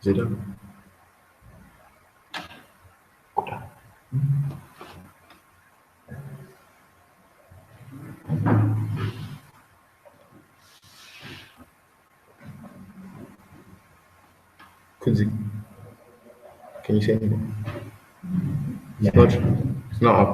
Is it on? Kunzi, can you say anything? It's not. It's not up.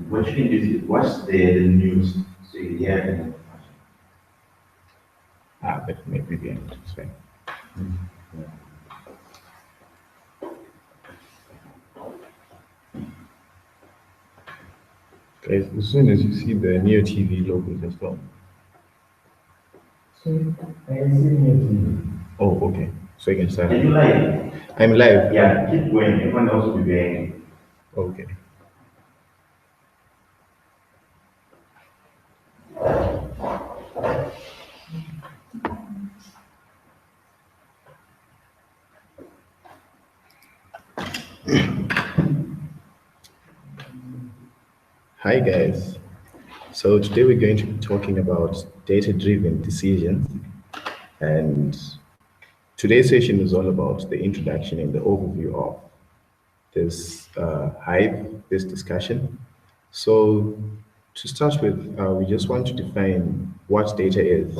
What you can do is watch the news so you hear it. But maybe the end. It's fine. Guys, as soon as you see the Neo TV logo, just go. Oh, okay. So you can start. Are you live? I'm live. Yeah, keep going. Everyone else will be there. Okay. Hi guys. So today we're going to be talking about data-driven decisions, and today's session is all about the introduction and the overview of this this discussion. So to start with, we just want to define what data is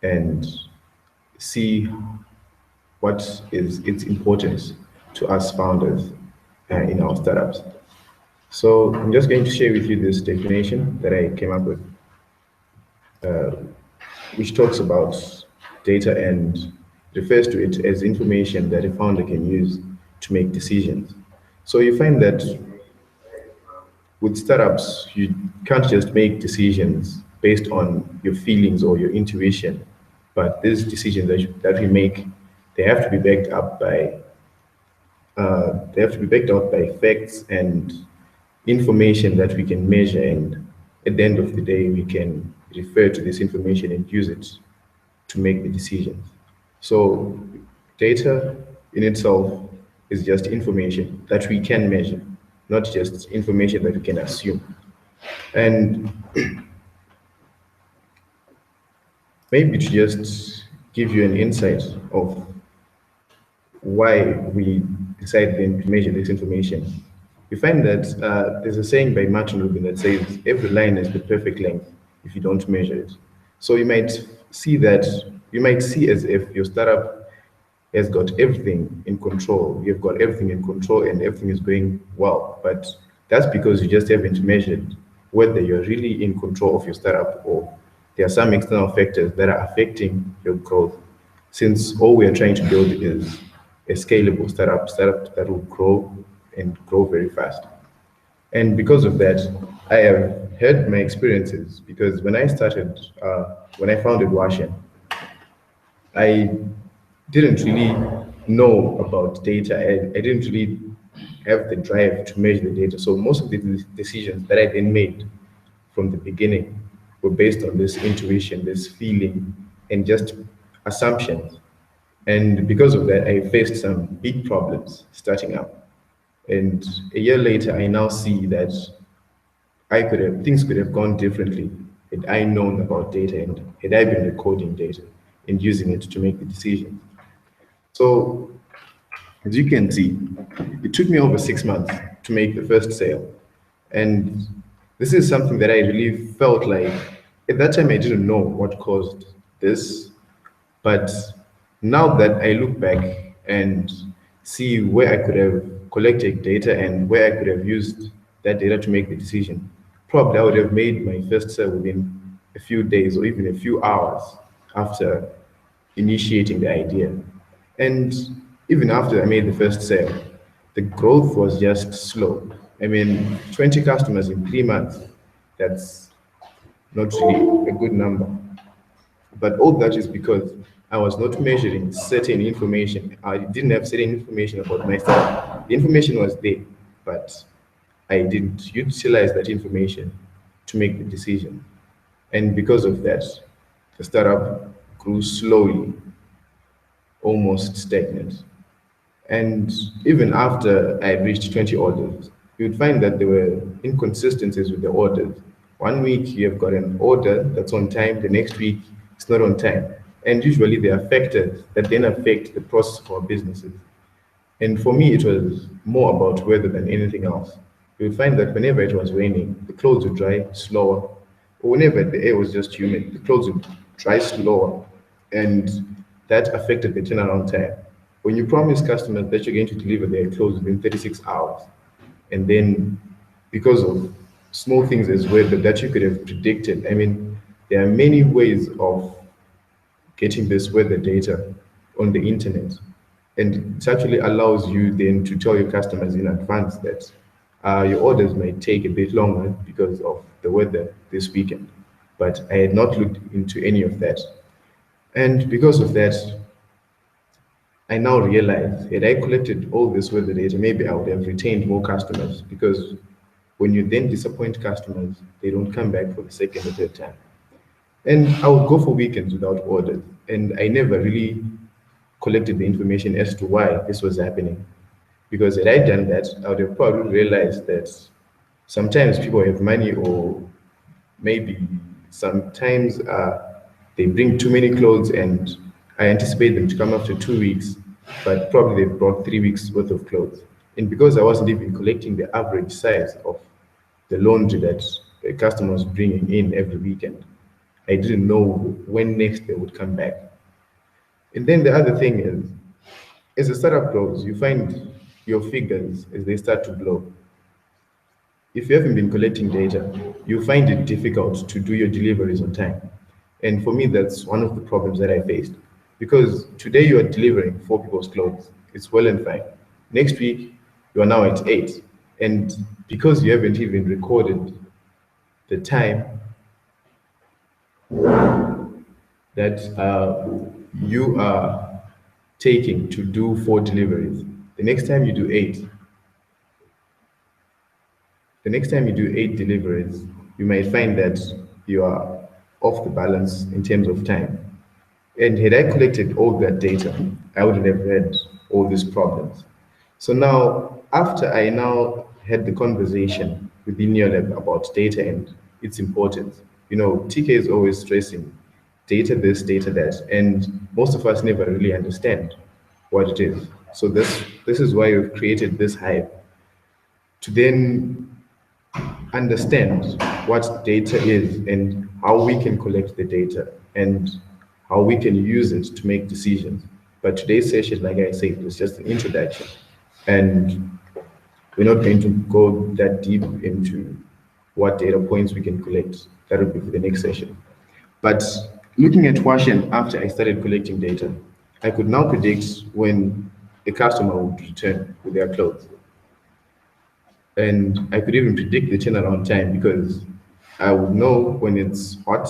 and see what is its importance to us founders in our startups. So I'm just going to share with you this definition that I came up with, which talks about data and refers to it as information that a founder can use to make decisions. So you find that with startups, you can't just make decisions based on your feelings or your intuition, but these decisions that we make, they have to be backed up by facts and information that we can measure, and at the end of the day, we can refer to this information and use it to make the decisions. So data in itself is just information that we can measure, not just information that we can assume. And maybe to just give you an insight of why we decided then to measure this information, you find that there's a saying by Martin Rubin that says every line is the perfect length if you don't measure it. So you might see as if your startup has got everything in control. You've got everything in control and everything is going well. But that's because you just haven't measured whether you're really in control of your startup or there are some external factors that are affecting your growth. Since all we are trying to build is a scalable startup that will grow and grow very fast. And because of that, I have had my experiences because when I started, when I founded Washen, I didn't really know about data. I didn't really have the drive to measure the data. So most of the decisions that I then made from the beginning were based on this intuition, this feeling, and just assumptions. And because of that, I faced some big problems starting up. And a year later, I now see that things could have gone differently had I known about data and had I been recording data and using it to make the decision. So as you can see, it took me over 6 months to make the first sale. And this is something that I really felt like at that time I didn't know what caused this. But now that I look back and see where I could have collected data and where I could have used that data to make the decision, probably I would have made my first sale within a few days or even a few hours after initiating the idea. And even after I made the first sale, the growth was just slow. I mean, 20 customers in 3 months, that's not really a good number. But all that is because I was not measuring certain information. I didn't have certain information about myself. The information was there, but I didn't utilize that information to make the decision. And because of that, the startup grew slowly, almost stagnant. And even after I reached 20 orders, you would find that there were inconsistencies with the orders. One week you have got an order that's on time, the next week it's not on time. And usually there are factors that then affect the process of our businesses. And for me, it was more about weather than anything else. You would find that whenever it was raining, the clothes would dry slower. Or whenever the air was just humid, the clothes would dry slower. And that affected the turnaround time. When you promise customers that you're going to deliver their clothes within 36 hours, and then because of small things as well that you could have predicted, I mean, there are many ways of getting this weather data on the internet. And it actually allows you then to tell your customers in advance that your orders might take a bit longer because of the weather this weekend. But I had not looked into any of that. And because of that, I now realize had I collected all this weather data, maybe I would have retained more customers because when you then disappoint customers, they don't come back for the second or third time. And I would go for weekends without orders. And I never really collected the information as to why this was happening. Because had I done that, I would have probably realized that sometimes people have money, or maybe sometimes they bring too many clothes and I anticipate them to come after 2 weeks, but probably they've brought 3 weeks worth of clothes. And because I wasn't even collecting the average size of the laundry that a customer was bringing in every weekend, I didn't know when next they would come back. And then the other thing is, as a startup grows, you find your figures as they start to blow. If you haven't been collecting data, you find it difficult to do your deliveries on time. And for me, that's one of the problems that I faced. Because today you are delivering 4 people's clothes, it's well and fine. Next week, you are now at 8. And because you haven't even recorded the time that you are taking to do 4 deliveries, the next time you do 8, the next time you do 8 deliveries, you might find that you are off the balance in terms of time. And had I collected all that data, I wouldn't have had all these problems. So now, after I now had the conversation with Neolab about data and its importance, TK is always stressing data this, data that, and most of us never really understand what it is. So this is why we've created this hive to then understand what data is and how we can collect the data and how we can use it to make decisions. But today's session, like I said, was just an introduction. And we're not going to go that deep into what data points we can collect. That will be for the next session. But looking at Washen after I started collecting data, I could now predict when a customer would return with their clothes. And I could even predict the turnaround time because I would know when it's hot,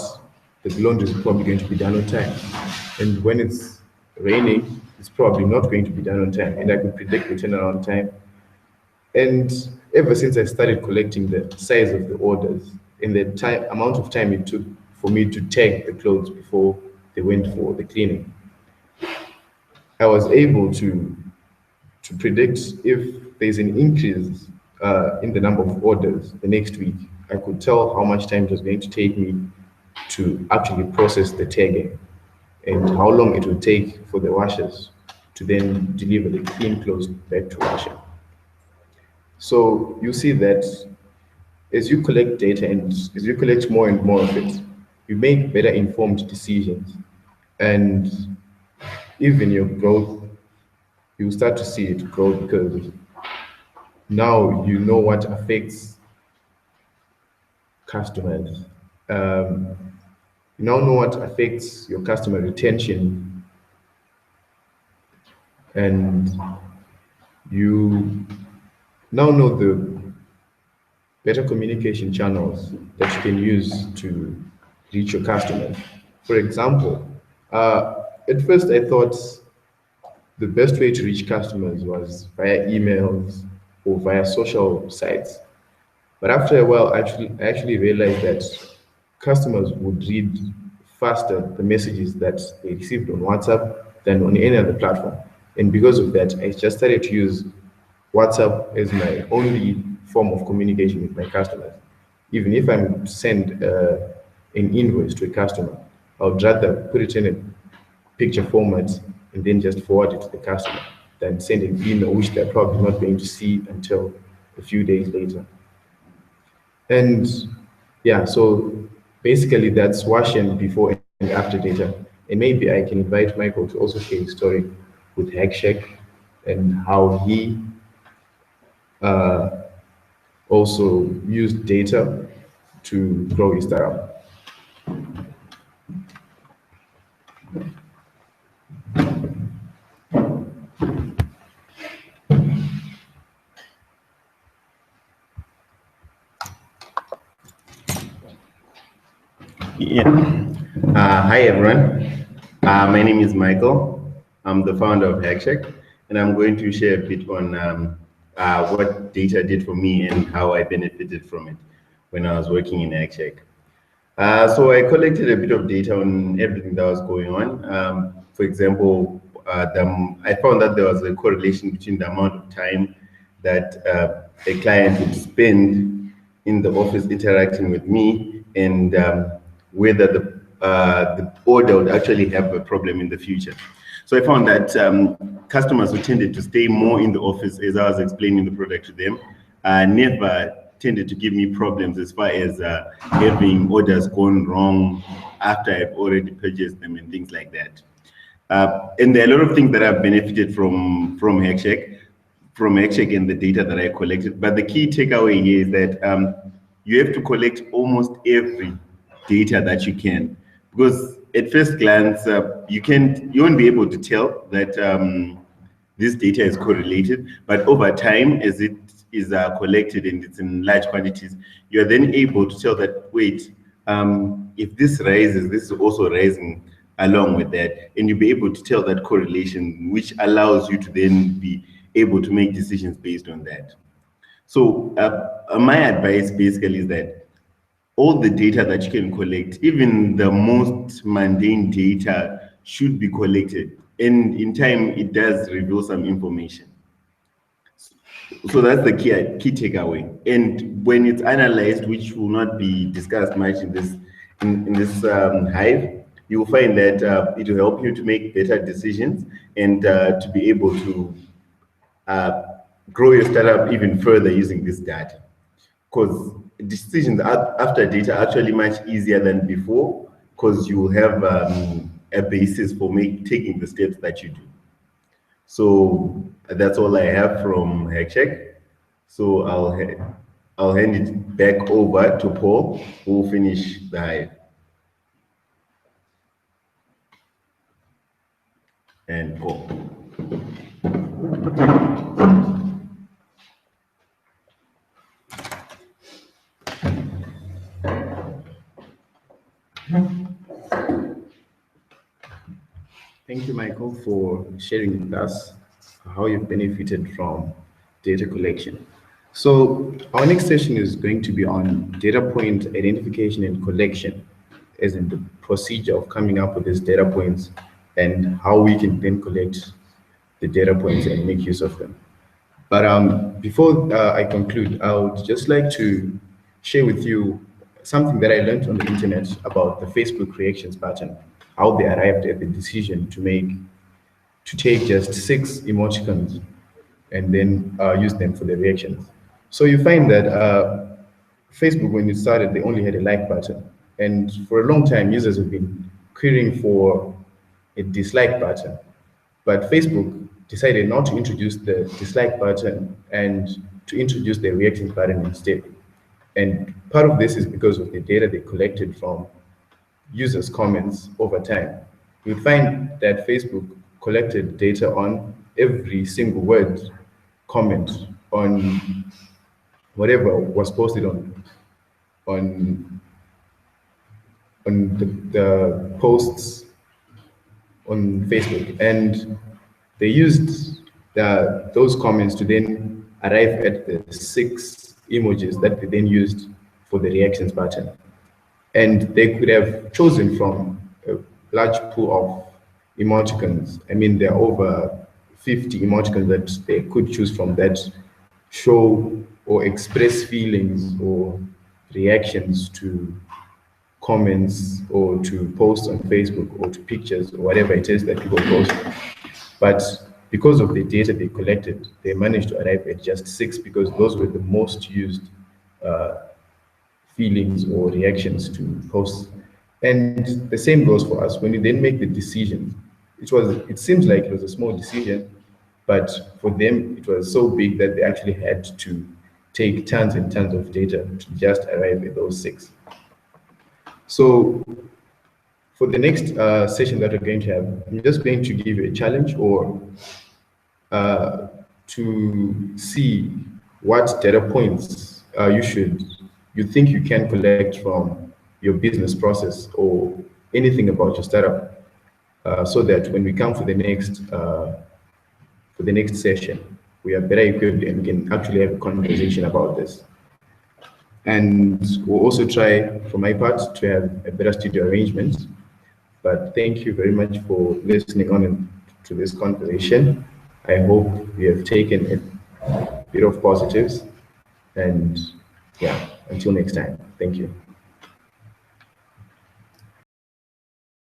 the laundry is probably going to be done on time. And when it's raining, it's probably not going to be done on time. And I could predict the turnaround time. And ever since I started collecting the size of the orders and the amount of time it took for me to tag the clothes before they went for the cleaning, I was able to predict if there's an increase in the number of orders the next week. I could tell how much time it was going to take me to actually process the tagging and how long it would take for the washers to then deliver the clean clothes back to washer. So you see that as you collect data and as you collect more and more of it, you make better informed decisions. And even your growth, you start to see it grow because now you know what affects customers. You now know what affects your customer retention, and you now know the better communication channels that you can use to reach your customers. For example, at first I thought the best way to reach customers was via emails or via social sites. But after a while, I actually realized that customers would read faster the messages that they received on WhatsApp than on any other platform. And because of that, I just started to use WhatsApp as my only form of communication with my customers. Even if I'm to send an invoice to a customer, I would rather put it in a picture format and then just forward it to the customer than send an email which they're probably not going to see until a few days later. And yeah, so basically that's washing before and after data. And maybe I can invite Michael to also share his story with HackShack and how he also used data to grow his startup. Yeah. Hi, everyone. My name is Michael. I'm the founder of HackShack, and I'm going to share a bit on what data did for me and how I benefited from it when I was working in HackShack. So I collected a bit of data on everything that was going on. For example, I found that there was a correlation between the amount of time that a client would spend in the office interacting with me and whether the order would actually have a problem in the future. So I found that customers who tended to stay more in the office as I was explaining the product to them never tended to give me problems as far as having orders gone wrong after I've already purchased them and things like that. And there are a lot of things that I've benefited from HackShack and the data that I collected. But the key takeaway here is that you have to collect almost every data that you can, because at first glance you won't be able to tell that this data is correlated, but over time, as it is collected and it's in large quantities, you are then able to tell that, wait, if this rises, this is also rising along with that, and you'll be able to tell that correlation, which allows you to then be able to make decisions based on that. So my advice basically is that all the data that you can collect, even the most mundane data, should be collected. And in time, it does reveal some information. So that's the key takeaway. And when it's analyzed, which will not be discussed much in this hive, you will find that it will help you to make better decisions and to be able to grow your startup even further using this data. Because decisions after data are actually much easier than before, because you will have a basis for taking the steps that you do. So that's all I have from HackShack. So I'll hand it back over to Paul, who will finish the hive. And Paul. Thank you, Michael, for sharing with us how you've benefited from data collection. So our next session is going to be on data point identification and collection, as in the procedure of coming up with these data points and how we can then collect the data points and make use of them. But before I conclude, I would just like to share with you something that I learned on the internet about the Facebook reactions pattern, how they arrived at the decision to take just 6 emoticons and then use them for the reactions. So you find that Facebook, when it started, they only had a like button. And for a long time, users have been querying for a dislike button. But Facebook decided not to introduce the dislike button and to introduce the reacting button instead. And part of this is because of the data they collected from users' comments over time. You'll find that Facebook collected data on every single word comment on whatever was posted on on the posts on Facebook, and they used those comments to then arrive at the 6 emojis that they then used for the reactions button. And they could have chosen from a large pool of emoticons. I mean, there are over 50 emoticons that they could choose from that show or express feelings or reactions to comments or to posts on Facebook or to pictures or whatever it is that people post. But because of the data they collected, they managed to arrive at just 6 because those were the most used feelings or reactions to posts. And the same goes for us. When you then make the decision, it seems like it was a small decision, but for them it was so big that they actually had to take tons and tons of data to just arrive at those 6. So for the next session that we're going to have, I'm just going to give you a challenge or to see what data points you think you can collect from your business process or anything about your startup, so that when we come for the next session, we are better equipped and we can actually have a conversation about this. And we'll also try, for my part, to have a better studio arrangement. But thank you very much for listening on to this conversation. I hope you have taken a bit of positives. And yeah, until next time, thank you.